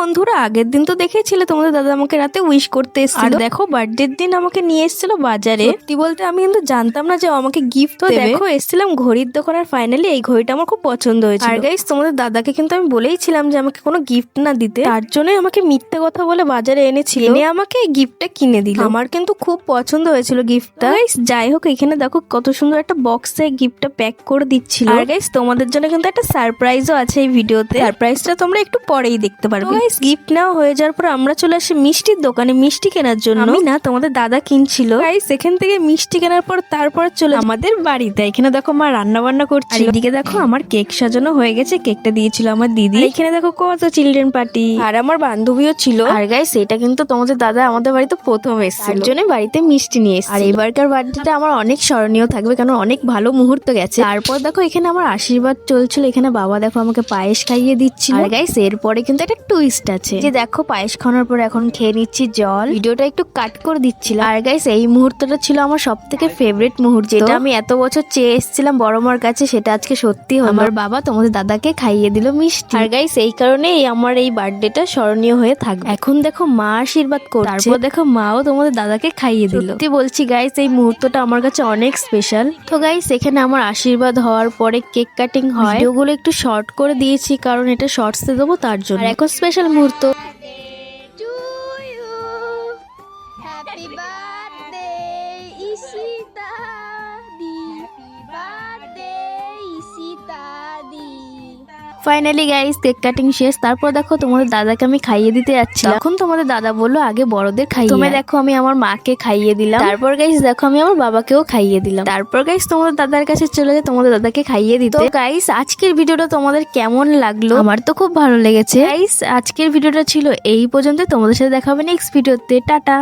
বন্ধুরা, আগের দিন তো দেখেছিলে তোমাদের দাদা আমাকে রাতে উইশ করতে এসেছিল। আর দেখো বার্থডের দিন আমাকে নিয়ে এসেছিল বাজারে। সত্যি বলতে আমি কিন্তু জানতাম না যে ও আমাকে গিফট দেবে। দেখো এসেছিলাম ঘড়ির দোকান, আর ফাইনালি এই ঘড়িটা আমার খুব পছন্দ হয়েছিল। আর গাইস, তোমাদের দাদাকে কিন্তু আমি বলেইছিলাম যে আমাকে কোনো গিফট না দিতে, তার জন্যই আমাকে মিথ্যে কথা বলে বাজারে এনেছিল, এনে আমাকে এই গিফটটা কিনে দিল। আমার কিন্তু খুব পছন্দ হয়েছিল গিফটটা। গাইস যাই হোক, এখানে দেখো কত সুন্দর একটা বক্সে গিফটটা প্যাক করে দিচ্ছিল। আর গাইস তোমাদের জন্য কিন্তু একটা সারপ্রাইজও আছে এই ভিডিওতে। সারপ্রাইজটা তোমরা একটু পরেই দেখতে পারবে। গাইস গিফট নেওয়া হয়ে যাওয়ার পর আমরা চলে আসি মিষ্টির দোকানে মিষ্টি কেনার জন্য। আমি না, তোমাদের দাদা কিনছিল। গাইস এখান থেকে মিষ্টি কেনার পর তারপর চলে আমাদের বাড়িতে। এখানে দেখো মা রান্না বান্না করছে, এদিকে দেখো আমার কেক সাজানো হয়ে গেছে। কেকটা দিয়েছিল আমার দিদি। এখানে দেখো কত চিলড্রেন পার্টি, আর আমার বান্ধবীও ছিল। আর গাইস এটা কিন্তু তোমাদের দাদা আমাদের বাড়িতে প্রথম এসেছিল, তার জন্য বাড়িতে মিষ্টি নিয়ে এসেছে। আর এবারকার বার্থডেটা আমার অনেক স্মরণীয় থাকবে, কারণ অনেক ভালো মুহূর্ত গেছে। তারপর দেখো এখানে আমার আশীর্বাদ চলছিল। এখানে বাবা দেখো আমাকে পায়েস খাইয়ে দিচ্ছিল। আর গাইস এরপরে কিন্তু একটা টুইস্ট আছে, যে দেখো পায়েস খাওয়ানোর পর এখন খেয়ে নিচ্ছি জল। ভিডিওটা একটু কাট করে দিচ্ছিলাম। আর গাইস এই মুহূর্তটা ছিল আমার সব থেকে ফেভারিট মুহূর্ত, যেটা আমি এত বছর চেয়ে এসেছিলাম বড় মার কাছে, সেটা আজকে সত্যি হলো। আমার বাবা তোমাদের দাদাকে খাইয়ে দিল মিষ্টি। আর গাইস এই কারণেই আমার এই বার্থডেটা স্মরণীয় হয়ে থাকবে। এখন দেখো মা আশীর্বাদ করছে, তারপর দেখো মাও তোমাদের দাদাকে খাইয়ে দিল। সত্যি বলছি গাইস এই মুহূর্তটা আমার কাছে অনেক স্পেশাল। তো গাইস এখানে আমার আশীর্বাদ হওয়ার পরে কেক কাটিং হয়। ভিডিওগুলো একটু শর্ট করে দিয়েছি, কারণ এটা শর্টসে দেবো তার জন্য। আর এখন স্পেশাল মুহূর্ত। Happy birthday, Ishita di. Happy birthday, Ishita di. Finally guys cake cutting শেষ। তারপর দেখো তোমাদের দাদাকে আমি খাইয়ে দিতে যাচ্ছি। তখন তোমাদের দাদা বললো আগে বড়দের খাইয়ে। তুমি দেখো আমি আমার মাকে খাইয়ে দিলাম। তারপর গাইস দেখো আমি আমার বাবাকেও খাইয়ে দিলাম। তারপর গাইস তোমাদের দাদার কাছে চলে যায় তোমাদের দাদাকে খাইয়ে দিতে। তো গাইস আজকের ভিডিওটা তোমাদের কেমন লাগলো? আমার তো খুব ভালো লেগেছে। গাইস আজকের ভিডিওটা ছিল এই পর্যন্ত। তোমাদের সাথে দেখা হবে নেক্সট ভিডিওতে। টাটা।